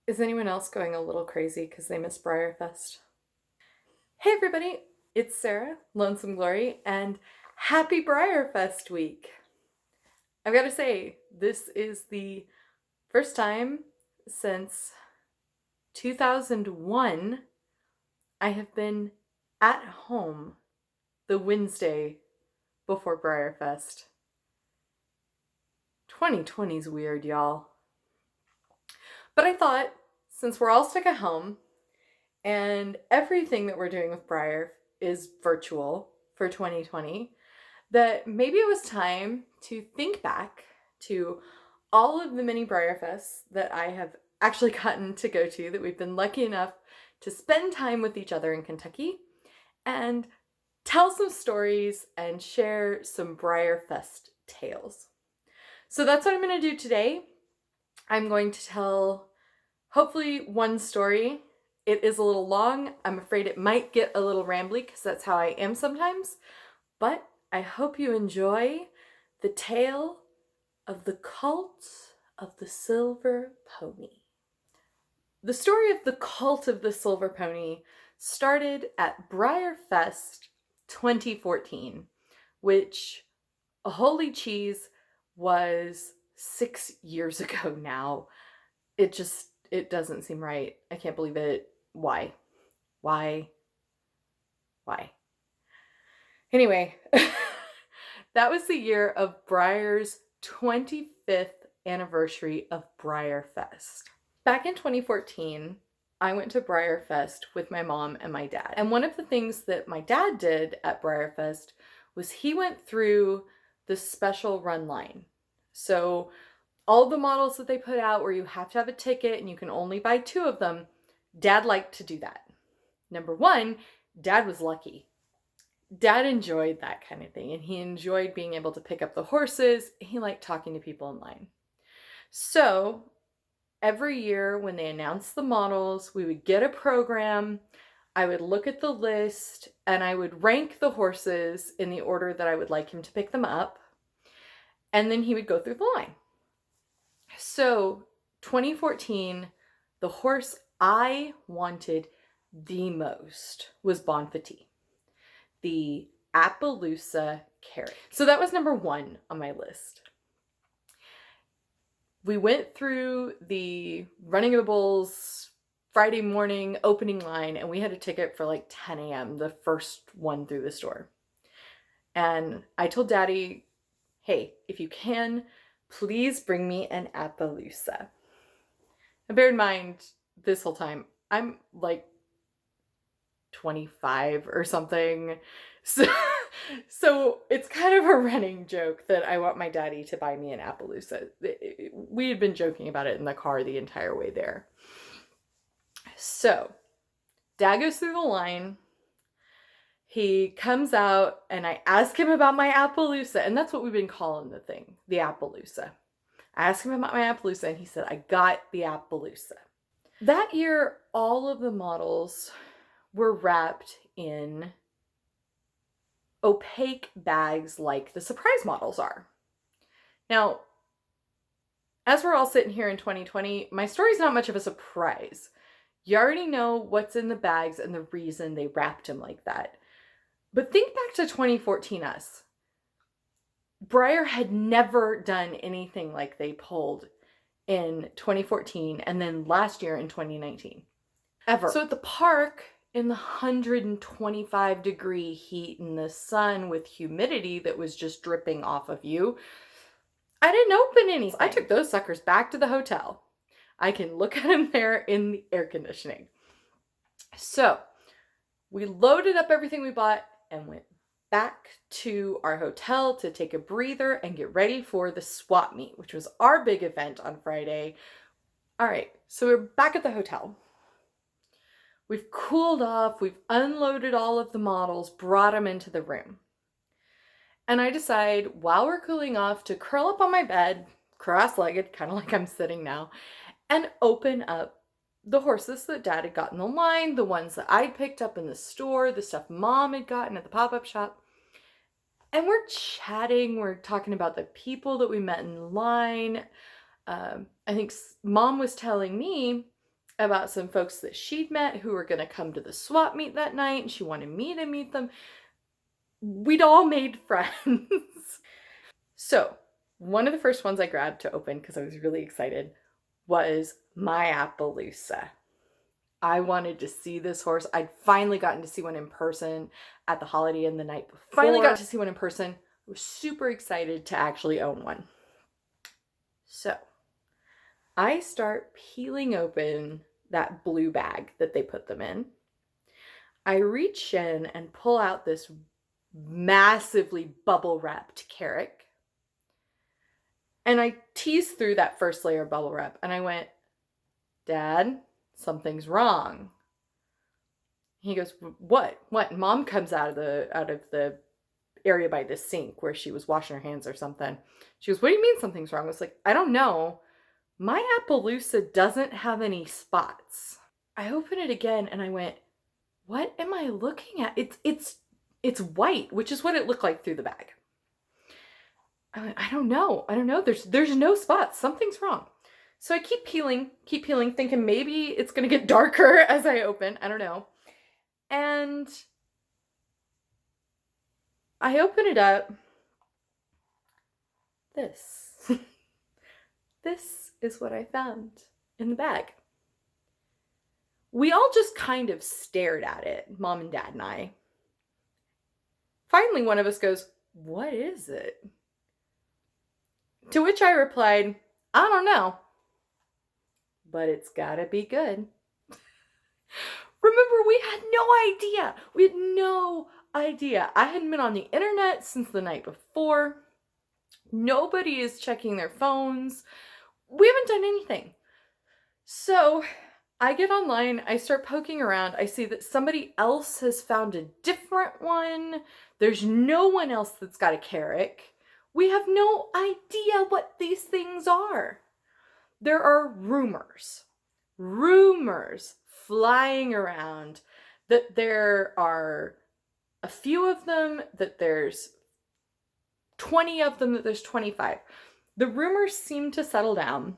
Is anyone else going a little crazy because they missed BreyerFest? Hey everybody, it's Sarah, Lonesome Glory, and happy BreyerFest week! I've got to say, this is the first time since 2001 I have been at home the Wednesday before BreyerFest. 2020's weird, y'all. But I thought, since we're all stuck at home, and everything that we're doing with Breyer is virtual for 2020, that maybe it was time to think back to all of the many BreyerFests that I have actually gotten to go to, that we've been lucky enough to spend time with each other in Kentucky, and tell some stories and share some BreyerFest tales. So that's what I'm going to do today. I'm going to tell hopefully one story. It is a little long. I'm afraid it might get a little rambly because that's how I am sometimes. But I hope you enjoy the tale of the cult of the silver pony. The story of the cult of the silver pony started at BreyerFest 2014, which, holy cheese, was 6 years ago now. It doesn't seem right. I can't believe it. Why? Why? Anyway, that was the year of Breyer's 25th anniversary of BreyerFest. Back in 2014, I went to BreyerFest with my mom and my dad. And one of the things that my dad did at BreyerFest was he went through the special run line. So all the models that they put out where you have to have a ticket and you can only buy 2 of them, Dad liked to do that. Number one, Dad was lucky. Dad enjoyed that kind of thing, and he enjoyed being able to pick up the horses. He liked talking to people in line. So every year when they announced the models, we would get a program. I would look at the list and I would rank the horses in the order that I would like him to pick them up. And then he would go through the line. So 2014, the horse I wanted the most was Bon Petit, the Appaloosa Carrot. So that was number 1 on my list. We went through the Running of the Bulls Friday morning opening line, and we had a ticket for like 10 a.m., the first one through the store. And I told Daddy, hey, if you can, please bring me an Appaloosa. And bear in mind, this whole time, I'm like 25 or something. So it's kind of a running joke that I want my daddy to buy me an Appaloosa. We had been joking about it in the car the entire way there. So Dad goes through the line. He comes out and I ask him about my Appaloosa, and that's what we've been calling the thing, the Appaloosa. I asked him about my Appaloosa and he said, I got the Appaloosa. That year, all of the models were wrapped in opaque bags like the surprise models are. Now, as we're all sitting here in 2020, my story's not much of a surprise. You already know what's in the bags and the reason they wrapped them like that. But think back to 2014 us. Breyer had never done anything like they pulled in 2014 and then last year in 2019. Ever. So at the park, in the 125-degree heat in the sun with humidity that was just dripping off of you, I didn't open anything. I took those suckers back to the hotel. I can look at them there in the air conditioning. So we loaded up everything we bought and went back to our hotel to take a breather and get ready for the swap meet, which was our big event on Friday. All right, so we're back at the hotel. We've cooled off, we've unloaded all of the models, brought them into the room. And I decide, while we're cooling off, to curl up on my bed, cross-legged, kind of like I'm sitting now, and open up the horses that Dad had gotten in the line, the ones that I'd picked up in the store, the stuff Mom had gotten at the pop-up shop. And we're chatting, we're talking about the people that we met in line. I think Mom was telling me about some folks that she'd met who were going to come to the swap meet that night, and she wanted me to meet them. We'd all made friends. So one of the first ones I grabbed to open, because I was really excited, was my Appaloosa. I wanted to see this horse. I'd finally gotten to see one in person at the Holiday Inn the night before. Finally got to see one in person. I was super excited to actually own one. So I start peeling open that blue bag that they put them in. I reach in and pull out this massively bubble wrapped carrot. And I teased through that first layer of bubble wrap and I went, Dad, something's wrong. He goes, what? Mom comes out of the area by the sink where she was washing her hands or something. She goes, what do you mean something's wrong? I was like, I don't know. My Appaloosa doesn't have any spots. I open it again and I went, what am I looking at? It's white, which is what it looked like through the bag. I went, I don't know. There's no spots. Something's wrong. So I keep peeling, thinking maybe it's going to get darker as I open. I don't know. And I open it up. This is what I found in the bag. We all just kind of stared at it, Mom and Dad and I. Finally, one of us goes, what is it? To which I replied, I don't know, but it's gotta be good. Remember, we had no idea. I hadn't been on the internet since the night before. Nobody is checking their phones. We haven't done anything. So I get online, I start poking around. I see that somebody else has found a different one. There's no one else that's got a carrot. We have no idea what these things are. There are rumors flying around that there are a few of them, that there's 20 of them, that there's 25. The rumors seem to settle down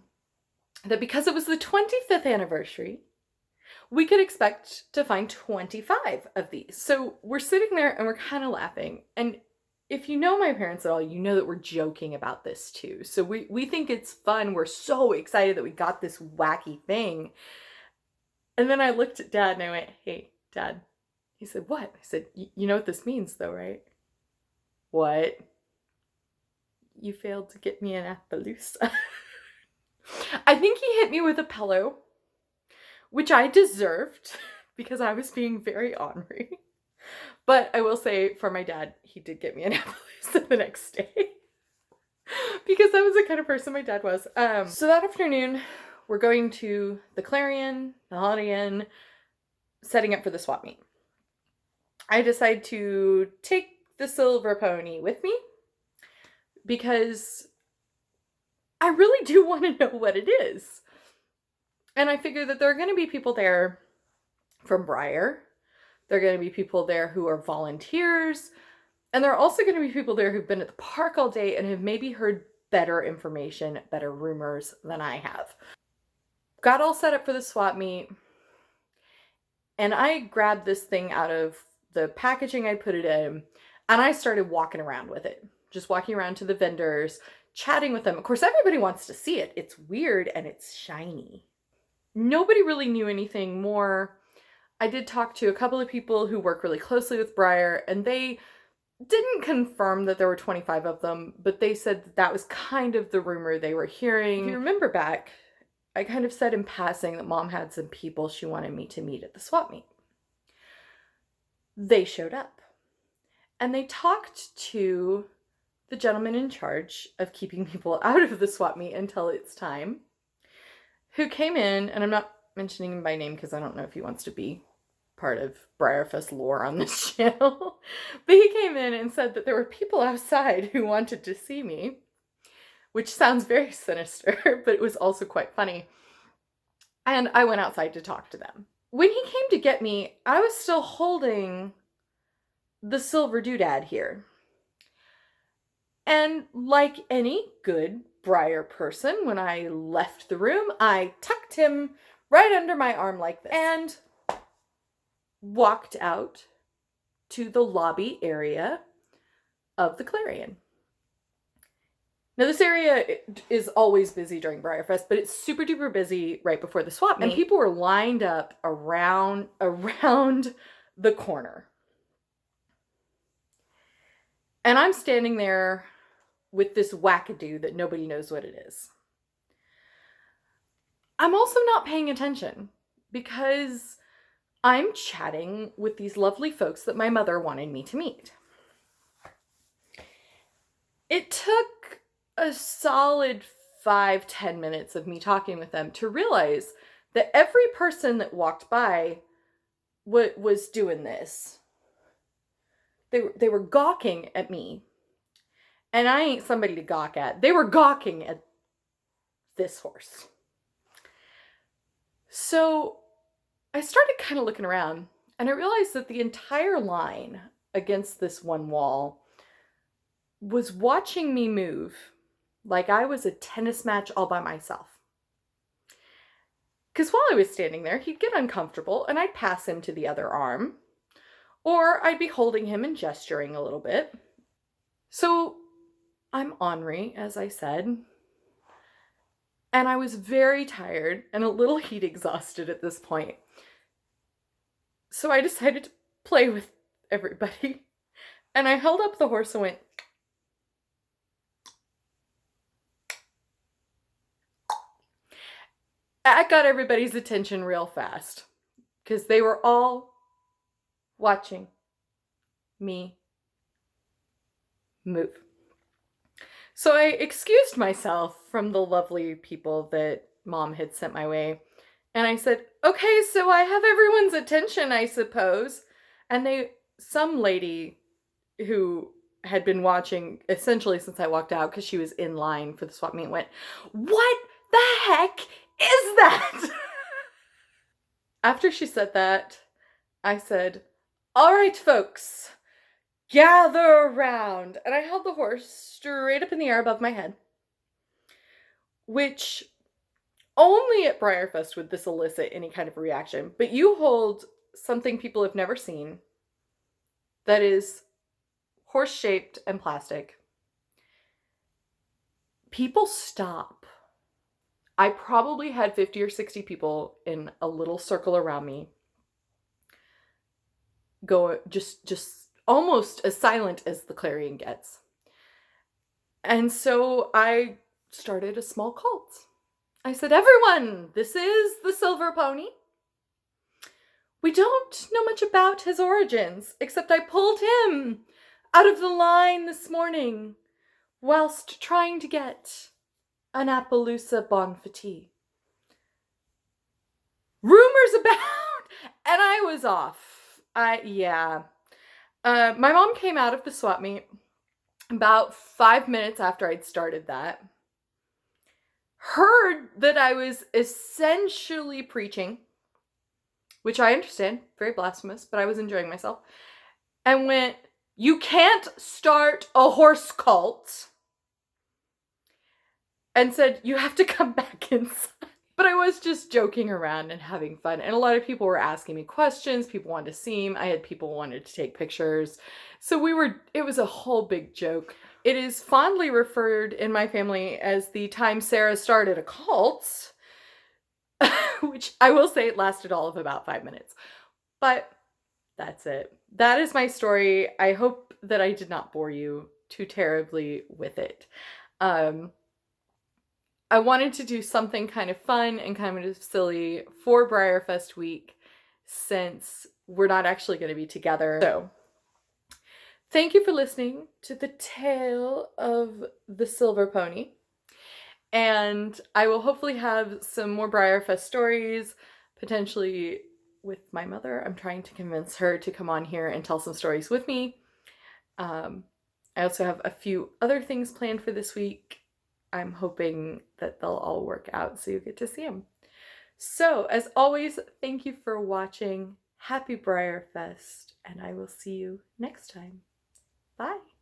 that because it was the 25th anniversary, we could expect to find 25 of these. So we're sitting there and we're kind of laughing. And if you know my parents at all, you know that we're joking about this too. So we think it's fun. We're so excited that we got this wacky thing. And then I looked at Dad and I went, hey, Dad. He said, what? I said, you know what this means though, right? What? You failed to get me an Appaloosa. I think he hit me with a pillow, which I deserved because I was being very ornery. But I will say, for my dad, he did get me an Appaloosa the next day. Because that was the kind of person my dad was. So that afternoon, we're going to the Clarion, the Holiday Inn, setting up for the swap meet. I decide to take the silver pony with me because I really do want to know what it is. And I figure that there are going to be people there from Breyer. There are going to be people there who are volunteers. And there are also going to be people there who've been at the park all day and have maybe heard better information, better rumors than I have. Got all set up for the swap meet. And I grabbed this thing out of the packaging I put it in. And I started walking around with it. Just walking around to the vendors, chatting with them. Of course, everybody wants to see it. It's weird and it's shiny. Nobody really knew anything more. I did talk to a couple of people who work really closely with Breyer, and they didn't confirm that there were 25 of them, but they said that was kind of the rumor they were hearing. If you remember back, I kind of said in passing that Mom had some people she wanted me to meet at the swap meet. They showed up, and they talked to the gentleman in charge of keeping people out of the swap meet until it's time, who came in, and I'm not mentioning him by name because I don't know if he wants to be part of BreyerFest lore on this channel, but he came in and said that there were people outside who wanted to see me, which sounds very sinister, but it was also quite funny. And I went outside to talk to them. When he came to get me, I was still holding the silver doodad here. And like any good Breyer person, when I left the room, I tucked him right under my arm like this, and walked out to the lobby area of the Clarion. Now, this area is always busy during BreyerFest, but it's super duper busy right before the swap meet. And people were lined up around the corner. And I'm standing there with this wackadoo that nobody knows what it is. I'm also not paying attention because I'm chatting with these lovely folks that my mother wanted me to meet. It took a solid 5-10 minutes of me talking with them to realize that every person that walked by was doing this. They were gawking at me. And I ain't somebody to gawk at. They were gawking at this horse. So I started kind of looking around, and I realized that the entire line against this one wall was watching me move like I was a tennis match all by myself. Because while I was standing there, he'd get uncomfortable and I'd pass him to the other arm, or I'd be holding him and gesturing a little bit. So I'm ornery, as I said, and I was very tired and a little heat exhausted at this point. So I decided to play with everybody, and I held up the horse and went, I got everybody's attention real fast because they were all watching me move. So I excused myself from the lovely people that Mom had sent my way. And I said, okay, so I have everyone's attention, I suppose. And some lady who had been watching essentially since I walked out because she was in line for the swap meet went, what the heck is that? After she said that, I said, all right, folks, gather around. And I held the horse straight up in the air above my head, which only at BreyerFest would this elicit any kind of reaction. But you hold something people have never seen that is horse-shaped and plastic. People stop. I probably had 50 or 60 people in a little circle around me go just almost as silent as the Clarion gets. And so I started a small cult. I said, everyone, this is the Silver Pony. We don't know much about his origins, except I pulled him out of the line this morning whilst trying to get an Appaloosa Bonfatti. Rumors about, and I was off. My mom came out of the swap meet about 5 minutes after I'd started that, heard that I was essentially preaching, which I understand, very blasphemous, but I was enjoying myself, and went, you can't start a horse cult, and said, you have to come back inside. But I was just joking around and having fun, and a lot of people were asking me questions, people wanted to see him, I had people who wanted to take pictures, so it was a whole big joke. It is fondly referred in my family as the time Sarah started a cult, which I will say it lasted all of about 5 minutes. But that's it. That is my story. I hope that I did not bore you too terribly with it. I wanted to do something kind of fun and kind of silly for BreyerFest week since we're not actually going to be together. So, thank you for listening to the tale of the Silver Pony. And I will hopefully have some more BreyerFest stories, potentially with my mother. I'm trying to convince her to come on here and tell some stories with me. I also have a few other things planned for this week. I'm hoping that they'll all work out so you get to see them. So, as always, thank you for watching. Happy BreyerFest, and I will see you next time. Bye.